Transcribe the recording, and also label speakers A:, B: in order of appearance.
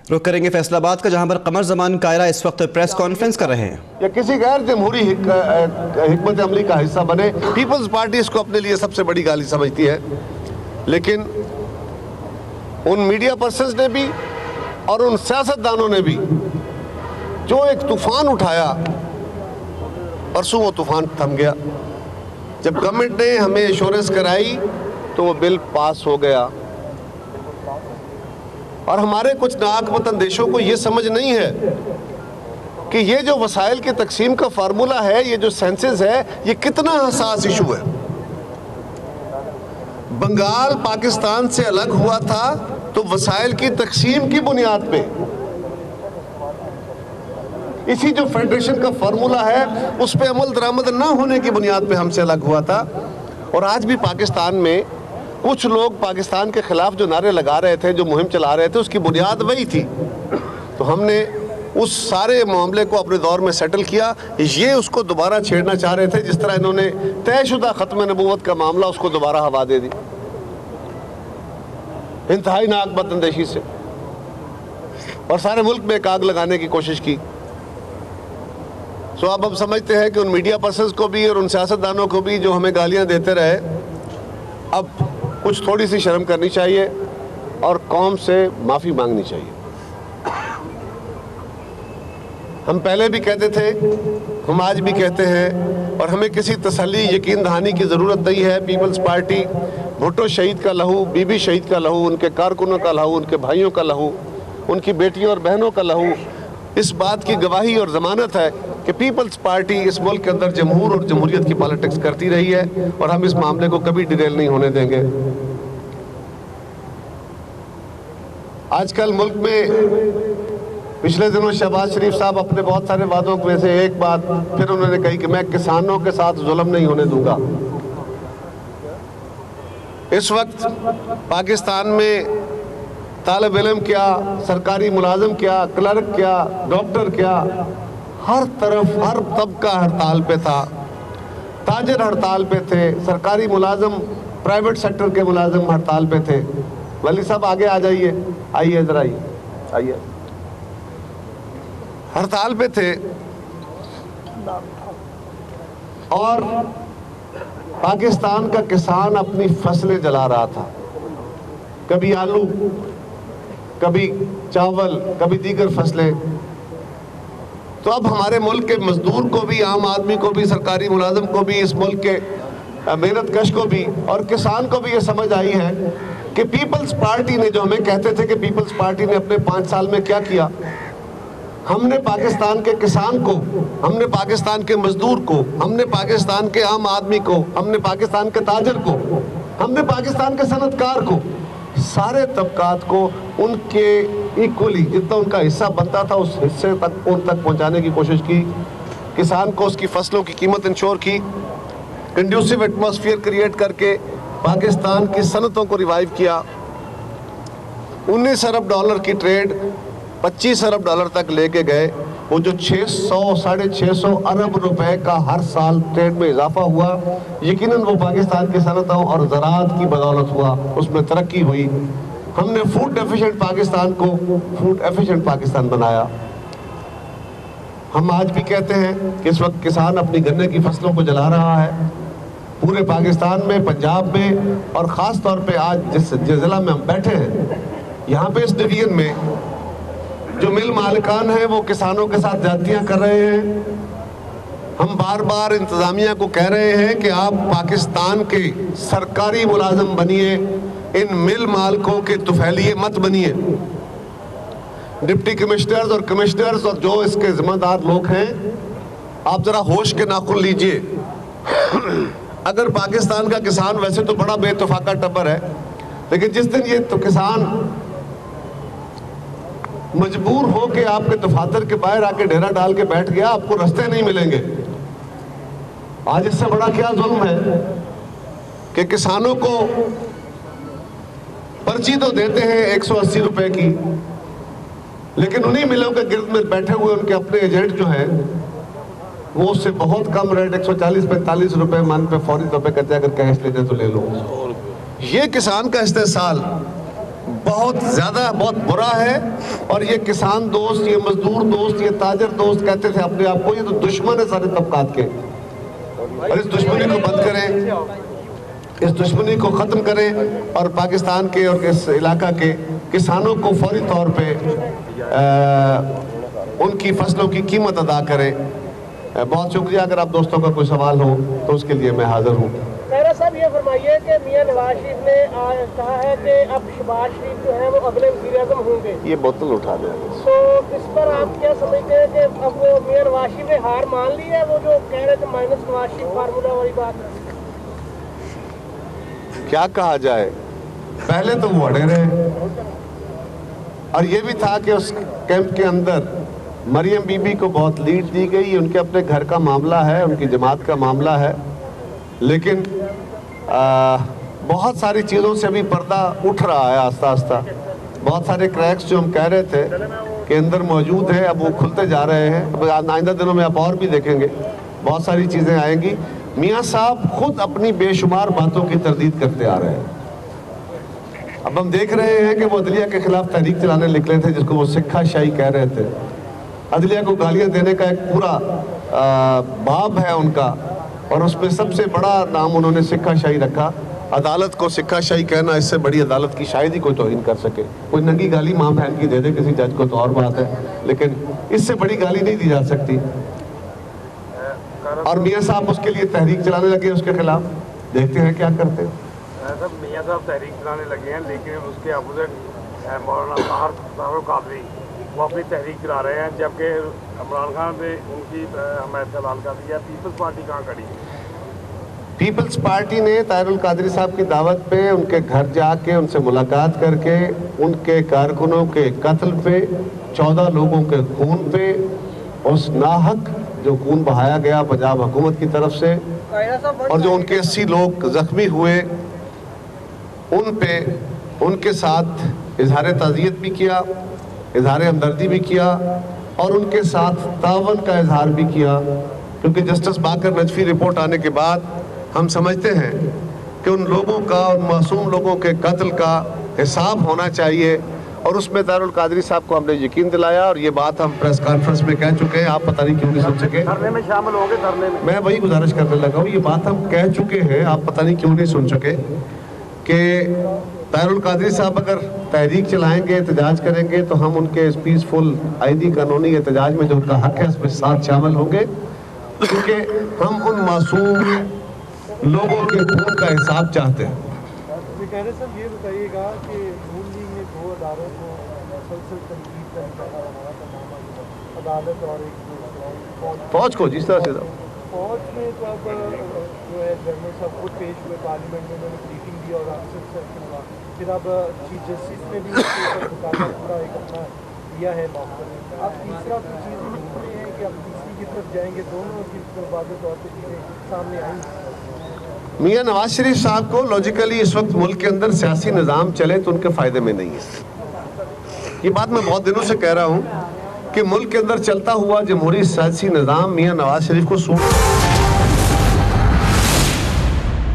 A: रुख करेंगे फैसलाबाद का, जहां पर कमर जमान कायरा इस वक्त प्रेस कॉन्फ्रेंस कर रहे हैं।
B: या किसी गैर जमहूरी हिकमत अमली का हिस्सा बने। पीपल्स पार्टी इसको अपने लिए सबसे बड़ी गाली समझती है, लेकिन उन मीडिया पर्सन्स ने भी और उन सियासतदानों ने भी जो एक तूफान उठाया, परसों वो तूफान थम गया। जब गवर्नमेंट ने हमें एश्योरेंस कराई तो वो बिल पास हो गया। और हमारे कुछ नाकवतन देशों को ये समझ नहीं है कि ये जो वसाइल की तकसीम का फार्मूला है, ये जो सेंसस है, ये कितना हसास इशू है। बंगाल पाकिस्तान से अलग हुआ था तो वसाइल की तकसीम की बुनियाद पे, इसी जो फेडरेशन का फार्मूला है उस पे अमल दरामद ना होने की बुनियाद पे हमसे अलग हुआ था। और आज भी पाकिस्तान में कुछ लोग पाकिस्तान के खिलाफ जो नारे लगा रहे थे, जो मुहिम चला रहे थे, उसकी बुनियाद वही थी। तो हमने उस सारे मामले को अपने दौर में सेटल किया। ये उसको दोबारा छेड़ना चाह रहे थे, जिस तरह इन्होंने तयशुदा ख़त्म नबूवत का मामला उसको दोबारा हवा दे दी इंतहाई नाक बदअंदेशी से, और सारे मुल्क में एक आग लगाने की कोशिश की। सो अब हम समझते हैं कि उन मीडिया पर्सन्स को भी और उन सियासतदानों को भी जो हमें गालियां देते रहे, अब कुछ थोड़ी सी शर्म करनी चाहिए और कौम से माफ़ी मांगनी चाहिए। हम पहले भी कहते थे, हम आज भी कहते हैं, और हमें किसी तसल्ली यकीन दहानी की ज़रूरत नहीं है। पीपल्स पार्टी भुट्टो शहीद का लहू, बीबी शहीद का लहू, उनके कारकुनों का लहू, उनके भाइयों का लहू, उनकी बेटियों और बहनों का लहू इस बात की गवाही और ज़मानत है कि पीपल्स पार्टी इस मुल्क के अंदर जमहूर और जमहूरियत की पॉलिटिक्स करती रही है, और हम इस मामले को कभी डिरेल नहीं होने देंगे। आजकल मुल्क में पिछले दिनों शहबाज शरीफ साहब अपने बहुत सारे वादों में से एक बात फिर उन्होंने कही कि मैं किसानों के साथ जुल्म नहीं होने दूंगा। इस वक्त पाकिस्तान में तालिब इल्म क्या, सरकारी मुलाजिम क्या, क्लर्क क्या, डॉक्टर क्या, हर तरफ हर तबका हड़ताल पे था। ताजिर हड़ताल पे थे, सरकारी मुलाजिम, प्राइवेट सेक्टर के मुलाजिम हड़ताल पे थे। वली साहब आगे आ जाइए, आइए इधर आइए। हड़ताल पे थे और पाकिस्तान का किसान अपनी फसलें जला रहा था, कभी आलू, कभी चावल, कभी दीगर फसलें। तो अब हमारे मुल्क के मजदूर को भी, आम आदमी को भी, सरकारी मुलाजिम को भी, इस मुल्क के मेहनत कश को भी और किसान को भी ये समझ आई है कि पीपल्स पार्टी ने, जो हमें कहते थे कि पीपल्स पार्टी ने अपने 5 साल में क्या किया, हमने पाकिस्तान के किसान को, हमने पाकिस्तान के मजदूर को, हमने पाकिस्तान के आम आदमी को, हमने पाकिस्तान के ताजर को, हमने पाकिस्तान के सनतकार को, सारे तबकात को उनके इक्वली जितना उनका हिस्सा बनता था उस हिस्से तक उन तक पहुंचाने की कोशिश की। किसान को उसकी फसलों की कीमत इंश्योर की, कंड्यूसिव एटमॉस्फेयर क्रिएट करके पाकिस्तान की सनतों को रिवाइव किया। 19 अरब डॉलर की ट्रेड 25 अरब डॉलर तक लेके गए। वो जो 600-650 अरब रुपए का हर साल ट्रेड में इजाफा हुआ, यकीनन वो पाकिस्तान की सनतों और ज़राअत की बदौलत हुआ, उसमें तरक्की हुई। हमने फूड एफिशिएंट पाकिस्तान को फूड एफिशिएंट पाकिस्तान बनाया। हम आज भी कहते हैं कि इस वक्त किसान अपनी गन्ने की फसलों को जला रहा है पूरे पाकिस्तान में, पंजाब में, और ख़ास तौर पे आज जिस ज़िला में हम बैठे हैं, यहाँ पे इस डिवीजन में जो मिल मालिकान है वो किसानों के साथ ज्यादतियां कर रहे हैं। हम बार बार इंतजामिया को कह रहे हैं कि आप पाकिस्तान के सरकारी मुलाजिम बनिए, इन मिल मालिकों के तुफैलिए मत बनिए। डिप्टी कमिश्नर्स और कमिश्नर्स और जो इसके जिम्मेदार लोग हैं, आप जरा होश के नाखुन लीजिए। अगर पाकिस्तान का किसान वैसे तो बड़ा बेतफाका टब्बर है, लेकिन जिस दिन ये तो किसान मजबूर हो के आपके दफातर के बाहर आके डेरा डाल के बैठ गया, आपको रास्ते नहीं मिलेंगे। आज इससे बड़ा क्या जुल्म है कि किसानों को पर्ची तो देते हैं 180 रुपए की, लेकिन उन्हीं मिलों के गिर्द में बैठे हुए उनके अपने एजेंट जो हैं वो उससे बहुत कम रेट 140-45 रुपए मन पे फौरी तौर पे कहते हैं अगर कैश लेते तो ले लो। ये किसान का इस्तेसाल बहुत ज़्यादा, बहुत बुरा है। और ये किसान दोस्त, ये मजदूर दोस्त, ये ताजर दोस्त कहते थे अपने आप को, ये तो दुश्मन है सारे तबकात के। और इस दुश्मनी को बंद करें, इस दुश्मनी को ख़त्म करें और पाकिस्तान के और इस इलाका के किसानों को फौरी तौर पे उनकी फसलों की कीमत अदा करें। बहुत शुक्रिया। अगर आप दोस्तों का कोई सवाल हो तो उसके लिए मैं हाजिर हूँ।
C: खैरा साहब, ये फरमाइए कि मियां नवाज शरीफ ने कहा है कि अब शहबाज शरीफ जो है वो अगले वज़ीर-ए-आज़म होंगे।
B: ये बोतल उठा दें।
C: तो इस पर आप क्या समझते हैं कि अब वो मियां नवाज शरीफ ने हार मान ली है? वो जो कह रहे थे माइनस नवाज शरीफ फार्मूला वाली बात,
B: क्या कहा जाए, पहले तो वो अड़े रहे। और ये भी था कि उस कैंप के अंदर मरियम बीबी को बहुत लीड दी गई। उनके अपने घर का मामला है, उनकी जमात का मामला है, लेकिन बहुत सारी चीज़ों से अभी पर्दा उठ रहा है आस्ता आस्ता। बहुत सारे क्रैक्स जो हम कह रहे थे कि अंदर मौजूद है, अब वो खुलते जा रहे हैं। अब आइंदा दिनों में आप और भी देखेंगे, बहुत सारी चीज़ें आएंगी। मियाँ साहब खुद अपनी बेशुमार बातों की तरदीद करते आ रहे हैं। अब हम देख रहे हैं कि वो अदलिया के खिलाफ तहरीक चलाने निकले थे, जिसको वो सिक्का शाही कह रहे थे। अदलिया को गालियाँ देने का एक पूरा बाब है उनका, और उसमें सबसे बड़ा नाम उन्होंने सिक्का शाही रखा। अदालत को सिक्का शाही कहना, इससे बड़ी अदालत की शायद ही कोई तौहीन कर सके। कोई नंगी गाली माँ बहन की दे दे किसी जज को तो और बात है, लेकिन इससे बड़ी गाली नहीं दी जा सकती। और मियाँ साहब उसके लिए तहरीक चलाने लगे, उसके खिलाफ देखते हैं क्या करते हैं।
D: मियाँ साहब तहरीक चलाने लगे हैं, लेकिन उसके अपोजिट मौलाना तारुल कादरी वो अपनी तहरीक चला रहे हैं, जबकि इमरान खान ने उनकी हमायत का ऐलान कर दिया। पीपल्स पार्टी कहाँ खड़ी है?
B: पीपल्स पार्टी ने तारुल कादरी साहब की दावत पे उनके घर जाके उनसे मुलाकात करके उनके कारकुनों के कत्ल पे, 14 लोगों के खून पे, उस नाहक जो खून बहाया गया पंजाब हुकूमत की तरफ से, और जो उनके 80 लोग जख्मी हुए, उन पे उनके साथ इजहार ताज़ियत भी किया, इजहार हमदर्दी भी किया, और उनके साथ तावन का इजहार भी किया। क्योंकि जस्टिस बाकर नजफी रिपोर्ट आने के बाद हम समझते हैं कि उन लोगों का, उन मासूम लोगों के कत्ल का हिसाब होना चाहिए, और उसमें तारुल कादरी साहब को हमने यकीन दिलाया। और ये बात हम प्रेस कॉन्फ्रेंस में कह चुके हैं, आप पता नहीं क्यों नहीं सुन सके।
D: धरने में शामिल होंगे? धरने में
B: मैं वही गुजारिश करने लगा हूँ, ये बात हम कह चुके हैं, आप पता नहीं क्यों नहीं सुन सके कि तारुल कादरी साहब अगर तहरीक चलाएंगे, एहतजाज करेंगे, तो हम उनके इस पीसफुल आईनी कानूनी एहतजाज में जो उनका हक है उसमें साथ शामिल होंगे, क्योंकि हम उन मासूम लोगों के खून का हिसाब चाहते हैं।
C: सर ये बताइएगा कि नून लीग ने 2 अदारों को मुसलसल तनकीद का निशाना बनाया था, मामला अदालत और एक
B: फौज को जिस तरह से
C: फौज में तो अब जो है जनरल साहब खुद पेश हुए पार्लियामेंट में, उन्होंने ब्रीफिंग दी और अक्सर फिर अब चीफ जस्टिस ने भी पूरा एक अपना दिया है मौका। अब तीसरा कुछ चीज़ ढूंढ रहे हैं कि अब तीसरी की तरफ जाएंगे, दोनों की तरफ वाज़ेह तौर पर चीज़ें सामने आएंगी।
B: मियाँ नवाज शरीफ साहब को लॉजिकली इस वक्त मुल्क के अंदर सियासी निज़ाम चले तो उनके फ़ायदे में नहीं है। ये बात मैं बहुत दिनों से कह रहा हूँ कि मुल्क के अंदर चलता हुआ जमहूरी सियासी निज़ाम मियाँ नवाज शरीफ को सूट